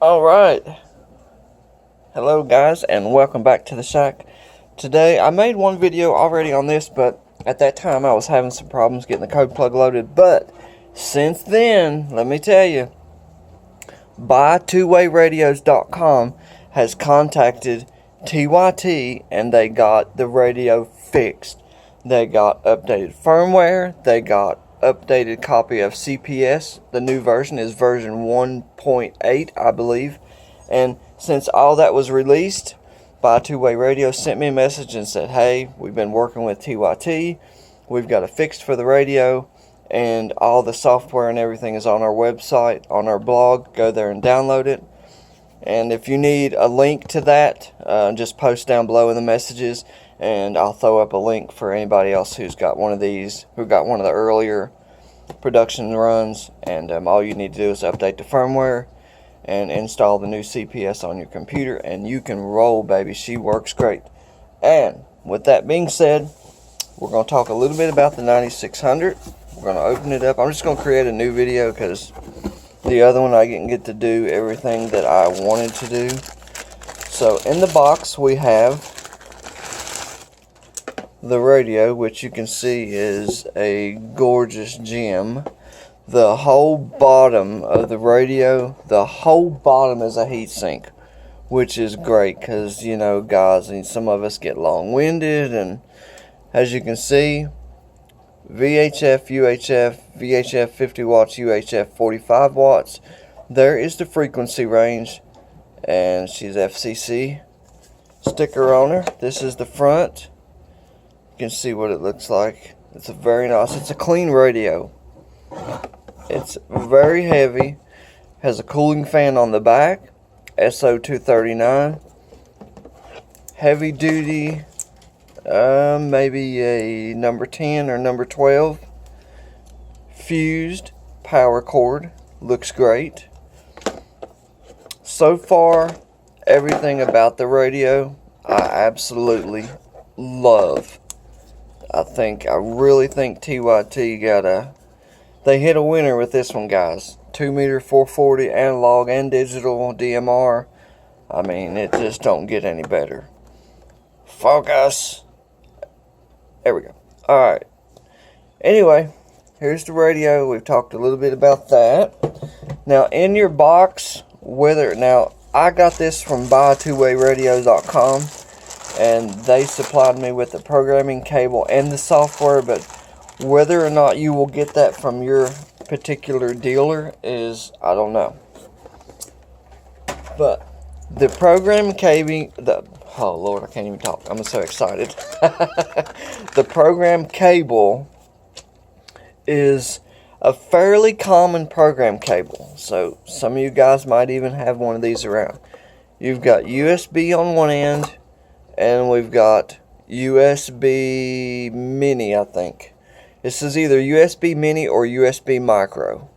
Alright, hello guys and welcome back to the shack. Today I made one video already on this, but at that time I was having some problems getting the code plug loaded. But since then, let me tell you, TYT has contacted TYT and they got the radio fixed. They got updated firmware, they got updated copy of CPS. The new version is version 1.8, I believe. And since all that was released, Two-Way Radio sent me a message and said, hey, we've been working with TYT, we've got it fixed for the radio, and all the software and everything is on our website, on our blog. Go there and download it. And if you need a link to that, just post down below in the messages, and I'll throw up a link for anybody else who's got one of these, who got one of the earlier production runs. And all you need to do is update the firmware and install the new CPS on your computer, and you can roll, baby. She works great. And with that being said, we're going to talk a little bit about the 9600. We're going to open it up. I'm just going to create a new video because the other one I didn't get to do everything that I wanted to do. So in the box we have the radio, which you can see is a gorgeous gem. The whole bottom of the radio, the whole bottom is a heatsink, which is great because, you know, guys, and some of us get long-winded, and as you can see, VHF, UHF, VHF 50 watts, UHF 45 watts. There is the frequency range, and she's FCC sticker on her. This is the front. You can see what it looks like. It's a very nice, it's a clean radio. It's very heavy, has a cooling fan on the back, SO239, heavy duty, maybe a number 10 or number 12, fused power cord, looks great. So far, everything about the radio I absolutely love. I really think TYT they hit a winner with this one, guys. 2-meter 440 analog and digital DMR. I mean, it just don't get any better. Focus. There we go. Alright. Anyway, here's the radio. We've talked a little bit about that. Now, in your box, now, I got this from buytwowayradio.com, and they supplied me with the programming cable and the software, but whether or not you will get that from your particular dealer is, I don't know. But the program cable, oh Lord, I can't even talk. I'm so excited. The program cable is a fairly common program cable. So some of you guys might even have one of these around. You've got USB on one end, and we've got USB mini, I think. This is either USB mini or USB micro.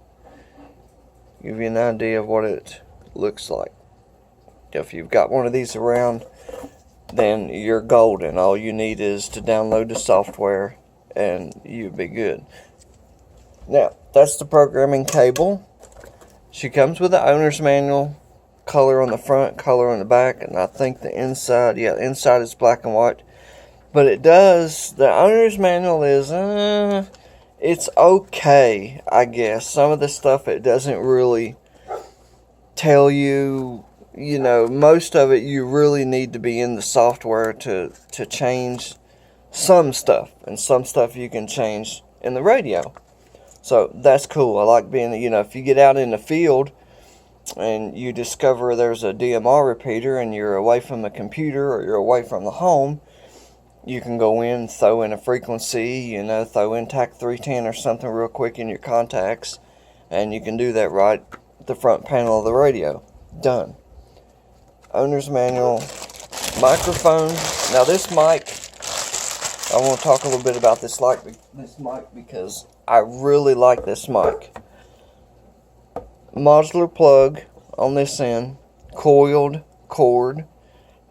Give you an idea of what it looks like. If you've got one of these around, then you're golden. All you need is to download the software and you'll be good. Now, that's the programming cable. She comes with the owner's manual, color on the front, color on the back, and I think the inside, yeah, the inside is black and white. But it does, the owner's manual is, it's okay, I guess. Some of the stuff it doesn't really tell you, you know, most of it you really need to be in the software to change some stuff. And some stuff you can change in the radio. So that's cool. I like being, you know, if you get out in the field and you discover there's a DMR repeater and you're away from the computer or you're away from the home, you can go in, throw in a frequency, you know, throw in TAC 310 or something real quick in your contacts, and you can do that right at the front panel of the radio. Done. Owner's manual, microphone. Now this mic, I want to talk a little bit about this mic because I really like this mic. Modular plug on this end, coiled cord.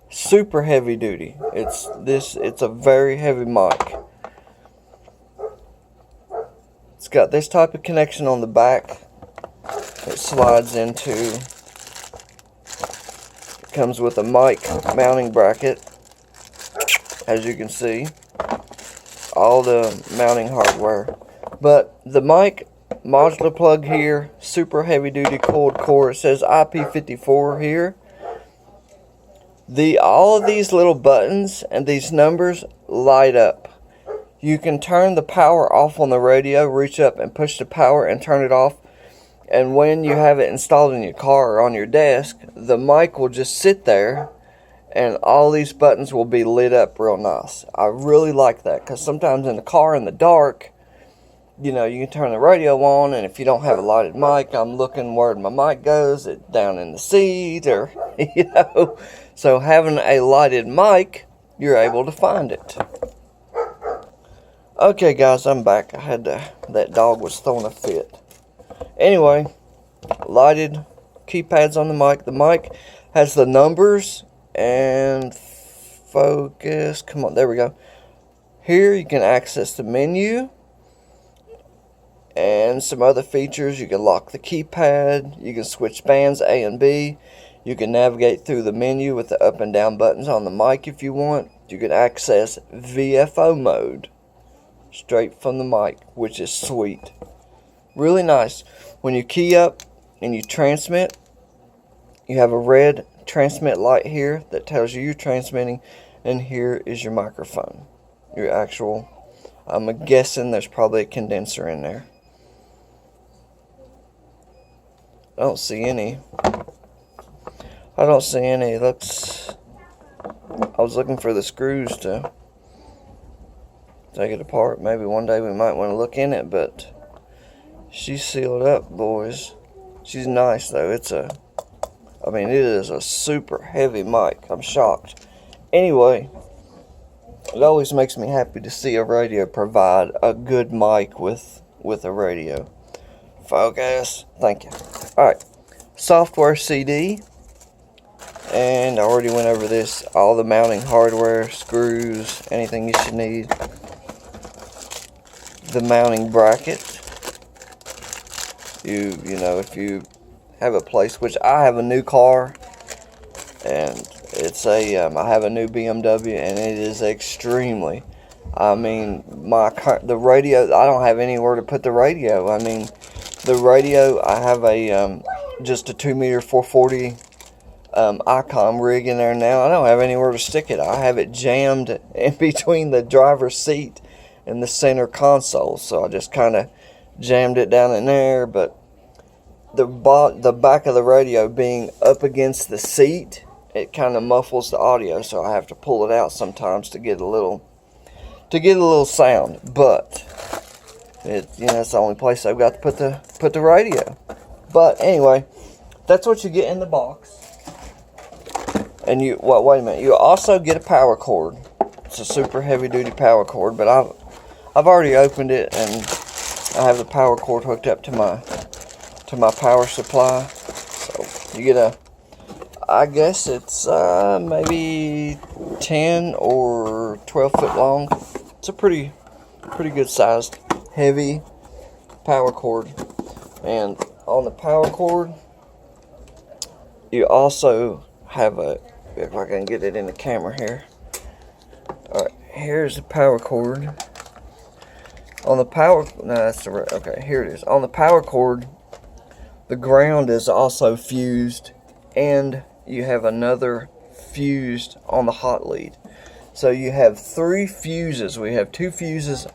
Super heavy duty. It's a very heavy mic. It's got this type of connection on the back. It slides into comes with a mic mounting bracket, as you can see. All the mounting hardware. But the mic modular plug here, super heavy duty coiled core. It says IP54 here. All of these little buttons and these numbers light up. You can turn the power off on the radio, reach up and push the power and turn it off. And when you have it installed in your car or on your desk, the mic will just sit there and all these buttons will be lit up real nice. I really like that because sometimes in the car in the dark, you know, you can turn the radio on, and if you don't have a lighted mic, I'm looking where my mic goes, it's down in the seat, or, you know. So having a lighted mic, you're able to find it. Okay, guys, I'm back. That dog was throwing a fit. Anyway, lighted keypads on the mic. The mic has the numbers and focus. Come on, there we go. Here you can access the menu and some other features. You can lock the keypad. You can switch bands A and B. You can navigate through the menu with the up and down buttons on the mic if you want. You can access VFO mode straight from the mic, which is sweet. Really nice. When you key up and you transmit, you have a red transmit light here that tells you you're transmitting, and here is your microphone. Your actual, I'm guessing there's probably a condenser in there. I don't see any. I was looking for the screws to take it apart. Maybe one day we might want to look in it, but she's sealed up, boys. She's nice though. It is a super heavy mic. I'm shocked. Anyway, it always makes me happy to see a radio provide a good mic with a radio. Focus. Thank you. Alright. Software CD. And I already went over this. All the mounting hardware, screws, anything you should need. The mounting bracket. You know, if you have a place, which I have a new car, and it's I have a new BMW, and it is extremely, the radio, I don't have anywhere to put the radio. The radio, I have just a 2-meter 440 Icon rig in there now. I don't have anywhere to stick it. I have it jammed in between the driver's seat and the center console, so I just kind of jammed it down in there. But the back of the radio being up against the seat, it kind of muffles the audio, so I have to pull it out sometimes to get a little sound. But it's the only place I've got to put the radio. But anyway, that's what you get in the box. And wait a minute, you also get a power cord. It's a super heavy duty power cord, but I've already opened it, and I have the power cord hooked up to my power supply. So you get I guess it's maybe 10 or 12 foot long. It's a pretty good sized heavy power cord. And on the power cord, you also have if I can get it in the camera here. Alright, here's the power cord. On the power, no, that's the right, okay, here it is. On the power cord, the ground is also fused, and you have another fused on the hot lead. So you have 3 fuses. We have 2 fuses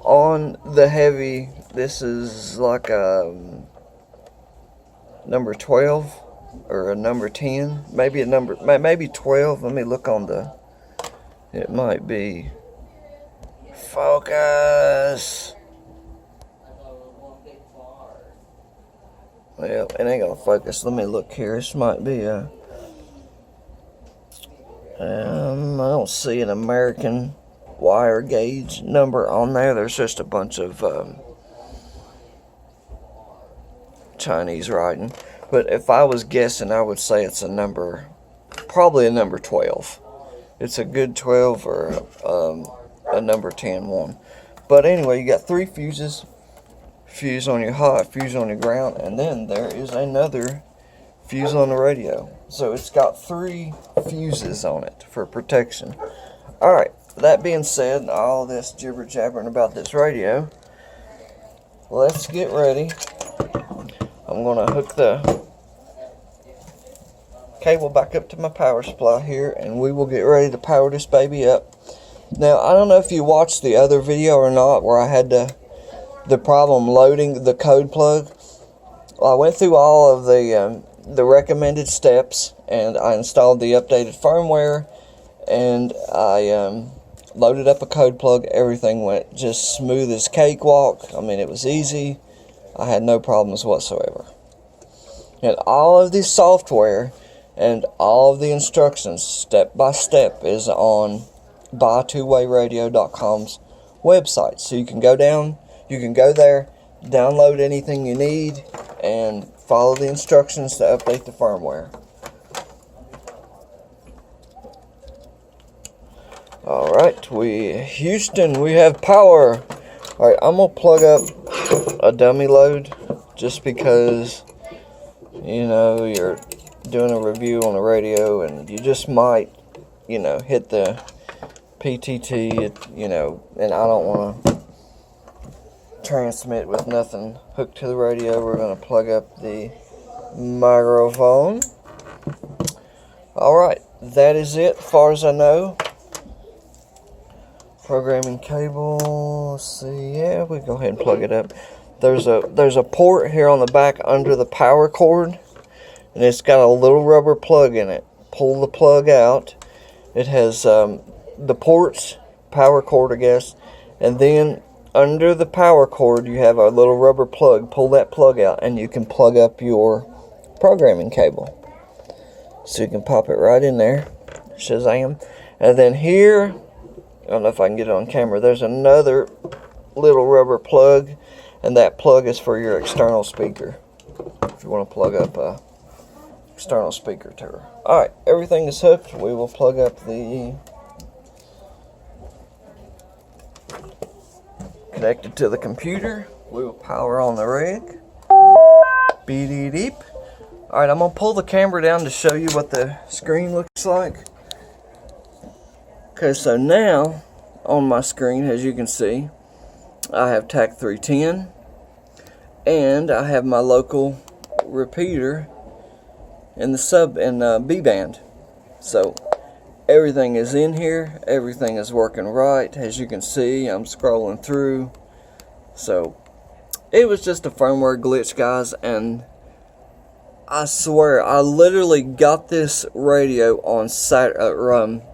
on the heavy. This is like a number 12 or a number 10, maybe 12. Let me look on it might be, focus. Well, it ain't gonna focus. Let me look here. This might be I don't see an American wire gauge number on there. There's just a bunch of Chinese writing. But if I was guessing, I would say it's probably a number 12. It's a good 12 or a number 10 one. But anyway, you got 3 fuses. Fuse on your hot, fuse on your ground, and then there is another fuse on the radio. So it's got 3 fuses on it for protection. Alright, that being said, all this jibber jabbering about this radio, let's get ready. I'm going to hook the cable back up to my power supply here, and we will get ready to power this baby up. Now, I don't know if you watched the other video or not, where I had the problem loading the code plug. Well, I went through all of the recommended steps, and I installed the updated firmware, and I loaded up a code plug. Everything went just smooth as cakewalk. I mean, it was easy. I had no problems whatsoever. And all of the software and all of the instructions, step by step, is on buy2wayradio.com's website. So you can go there, download anything you need, and follow the instructions to update the firmware. Alright, Houston, we have power. Alright, I'm going to plug up a dummy load just because, you know, you're doing a review on the radio and you just might, you know, hit the PTT, you know, and I don't want to transmit with nothing hooked to the radio. We're going to plug up the microphone. Alright, that is it as far as I know. Programming cable, let's see, yeah, we go ahead and plug it up. There's a port here on the back under the power cord, and it's got a little rubber plug in it. Pull the plug out. It has the ports, power cord, I guess, and then under the power cord you have a little rubber plug. Pull that plug out and you can plug up your programming cable. So you can pop it right in there. Shazam. And then here, I don't know if I can get it on camera, there's another little rubber plug, and that plug is for your external speaker, if you want to plug up a external speaker to her. Alright, everything is hooked. We will plug up the connected to the computer. We will power on the rig. Beep. Alright, I'm going to pull the camera down to show you what the screen looks like. Okay, so now on my screen, as you can see, I have TAC 310 and I have my local repeater in the sub and B band. So everything is in here, everything is working right. As you can see, I'm scrolling through. So it was just a firmware glitch, guys, and I swear I literally got this radio on Saturday.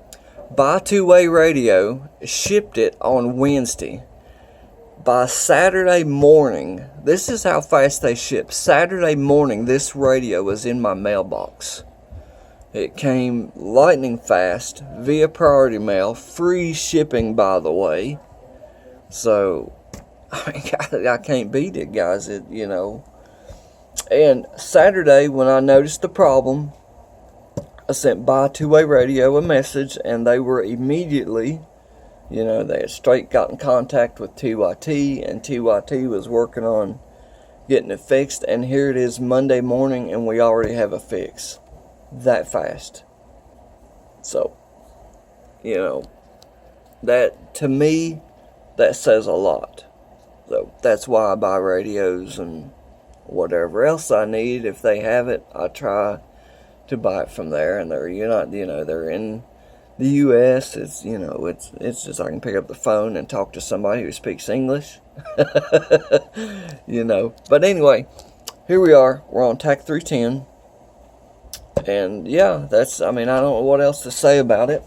Buy2Way Radio shipped it on Wednesday. By Saturday morning, this is how fast they ship. Saturday morning, this radio was in my mailbox. It came lightning fast via priority mail, free shipping, by the way. So I can't beat it, guys. You know. And Saturday, when I noticed the problem, I sent Buy2Way Radio a message, and they were immediately, you know, they had straight got in contact with TYT, and TYT was working on getting it fixed, and here it is Monday morning, and we already have a fix. That fast. So, you know, that, to me, that says a lot. So, that's why I buy radios and whatever else I need. If they have it, I try to buy it from there, and they're they're in the U.S. It's, you know, it's just I can pick up the phone and talk to somebody who speaks English. You know, but anyway, here we are. We're on TAC 310, and yeah, that's, I mean, I don't know what else to say about it.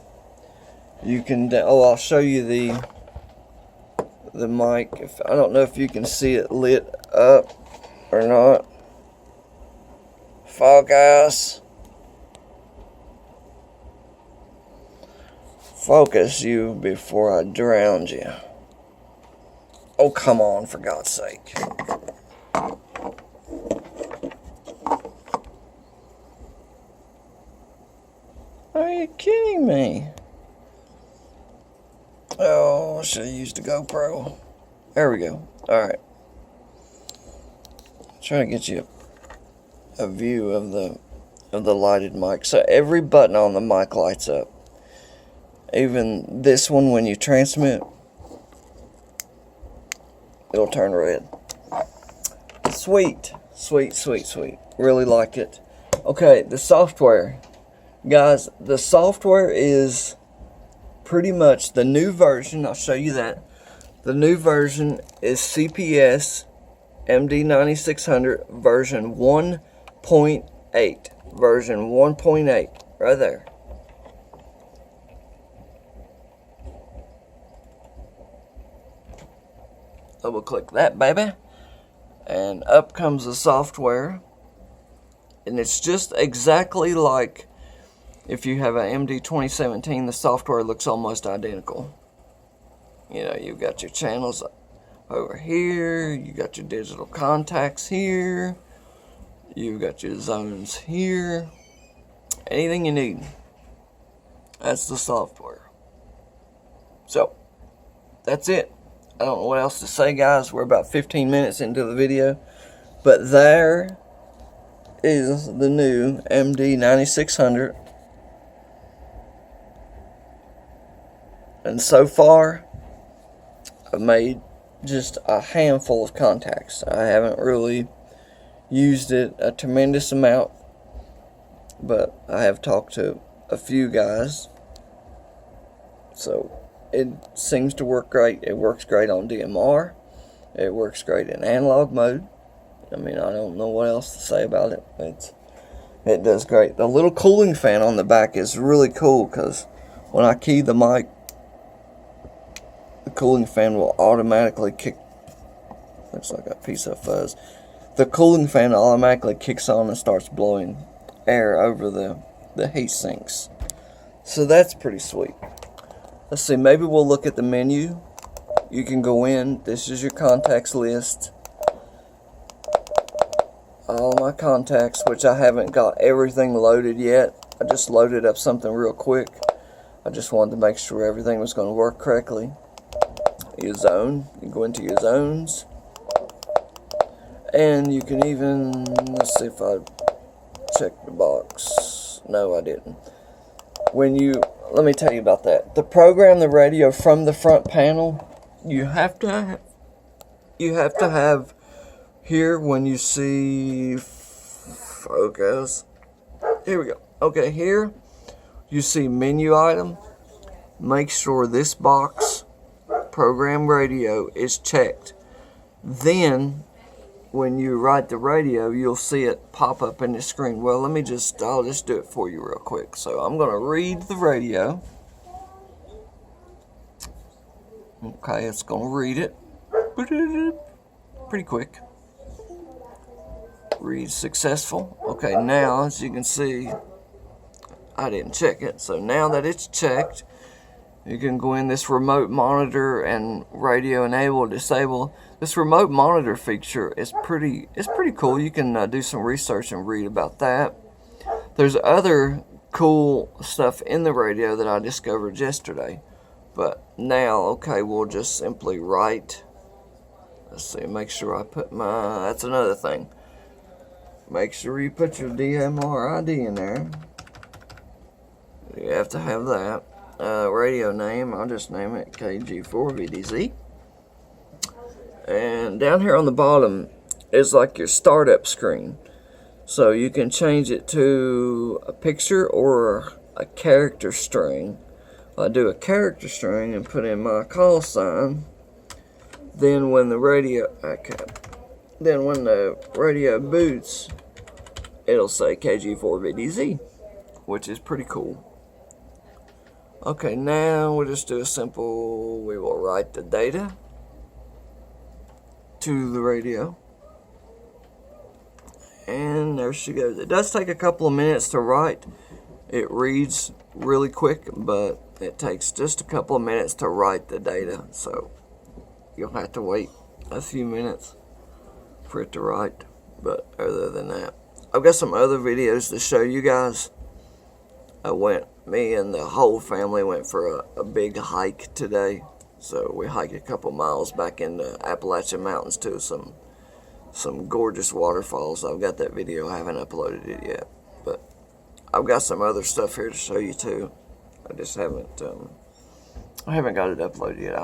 You can, I'll show you the mic. I don't know if you can see it lit up or not. Focus. Focus, you, before I drowned you. Oh, come on, for God's sake. Are you kidding me? Oh, I should have used a GoPro. There we go. Alright. Trying to get you a view of the of the lighted mic. So every button on the mic lights up. Even this one, when you transmit, it'll turn red. Sweet. Sweet, sweet, sweet. Really like it. Okay, the software. Guys, the software is pretty much the new version. I'll show you that. The new version is CPS MD 9600 version 1.8. Version 1.8. Right there. Double click that, baby. And up comes the software. And it's just exactly like if you have an MD 2017, the software looks almost identical. You know, you've got your channels over here, you got your digital contacts here, you've got your zones here. Anything you need, that's the software. So, that's it. I don't know what else to say, guys. We're about 15 minutes into the video. But there is the new MD 9600. And so far, I've made just a handful of contacts. I haven't really used it a tremendous amount, but I have talked to a few guys. So it seems to work great. It works great on DMR. It works great in analog mode. I mean, I don't know what else to say about it. It does great. The little cooling fan on the back is really cool because when I key the mic, the cooling fan will automatically kick. Looks like a piece of fuzz. The cooling fan automatically kicks on and starts blowing air over the heat sinks. So that's pretty sweet. Let's see, maybe we'll look at the menu. You can go in. This is your contacts list. All my contacts, which I haven't got everything loaded yet. I just loaded up something real quick. I just wanted to make sure everything was going to work correctly. Your zone. You go into your zones. And you can even, let's see if I checked the box. No, I didn't. Let me tell you about that. To program the radio from the front panel, you have to have here when you see focus. Here we go. Okay, here you see menu item. Make sure this box, program radio, is checked. Then when you write the radio, you'll see it pop up in the screen. Well, I'll just do it for you real quick. So I'm going to read the radio. Okay, it's going to read it. Pretty quick. Read successful. Okay, now as you can see, I didn't check it. So now that it's checked, you can go in this remote monitor and radio enable, disable. This remote monitor feature is pretty cool. You can do some research and read about that. There's other cool stuff in the radio that I discovered yesterday. But now, okay, we'll just simply write. Let's see, make sure I put that's another thing. Make sure you put your DMR ID in there. You have to have that. Radio name, I'll just name it KG4VDZ. And down here on the bottom is like your startup screen. So you can change it to a picture or a character string. I do a character string and put in my call sign. Then when the radio boots, it'll say KG4VDZ, which is pretty cool. Okay, now we'll just do a simple, we will write the data to the radio. And there she goes. It does take a couple of minutes to write. It reads really quick, but it takes just a couple of minutes to write the data. So you'll have to wait a few minutes for it to write. But other than that, I've got some other videos to show you guys. Me and the whole family went for a big hike today. So we hiked a couple miles back in the Appalachian Mountains to some gorgeous waterfalls. I've got that video. I haven't uploaded it yet. But I've got some other stuff here to show you too. I just haven't got it uploaded yet.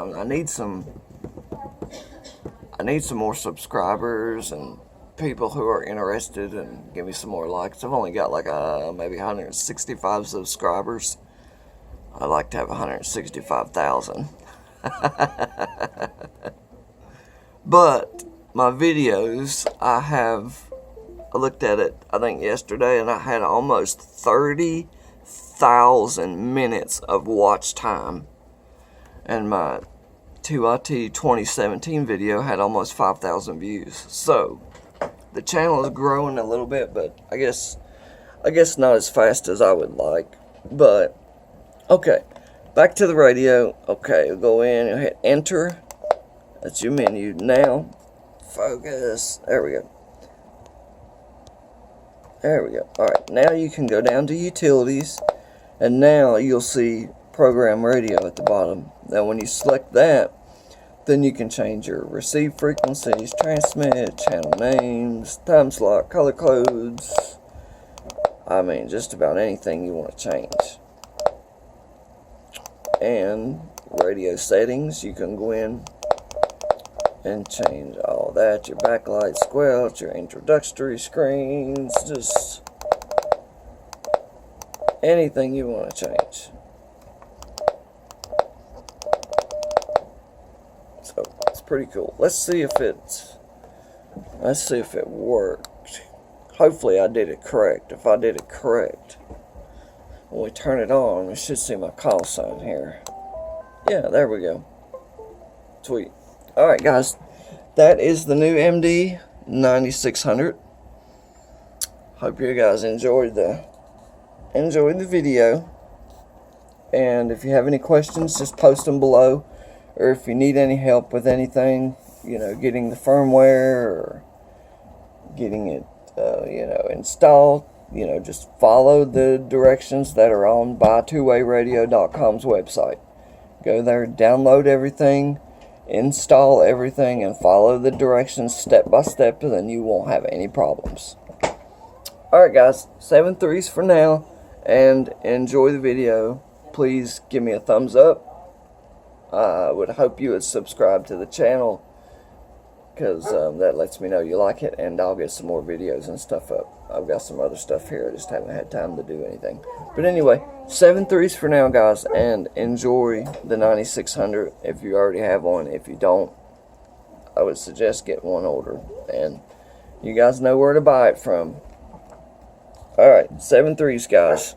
I need some more subscribers and people who are interested and give me some more likes. I've only got like maybe 165 subscribers. I'd like to have 165,000. But my videos, I looked at it, I think yesterday, and I had almost 30,000 minutes of watch time. And my TYT 2017 video had almost 5,000 views. So the channel is growing a little bit, but I guess not as fast as I would like. But okay, back to the radio. Okay, you'll go in and hit enter. That's your menu. Now focus. There we go. There we go. Alright, now you can go down to utilities, and now you'll see program radio at the bottom. Now when you select that, then you can change your receive frequencies, transmit, channel names, time slot, color codes. I mean, just about anything you want to change. And radio settings, you can go in and change all that, your backlight, squelch, your introductory screens, just anything you want to change. So it's pretty cool. Let's see if it worked. Hopefully I did it correct. If I did it correct, when we turn it on, we should see my call sign here. Yeah, there we go. Sweet. Alright guys, that is the new MD 9600. Hope you guys enjoyed the video. And if you have any questions, just post them below. Or if you need any help with anything, you know, getting the firmware or getting it, installed, just follow the directions that are on buy2wayradio.com's website. Go there, download everything, install everything, and follow the directions step by step, and then you won't have any problems. Alright guys, 7 threes for now, and enjoy the video. Please give me a thumbs up. I would hope you would subscribe to the channel, because that lets me know you like it, and I'll get some more videos and stuff up. I've got some other stuff here, I just haven't had time to do anything. But anyway, 7 threes for now guys, and enjoy the 9600 if you already have one. If you don't, I would suggest getting one ordered, and you guys know where to buy it from. Alright, 7 threes guys.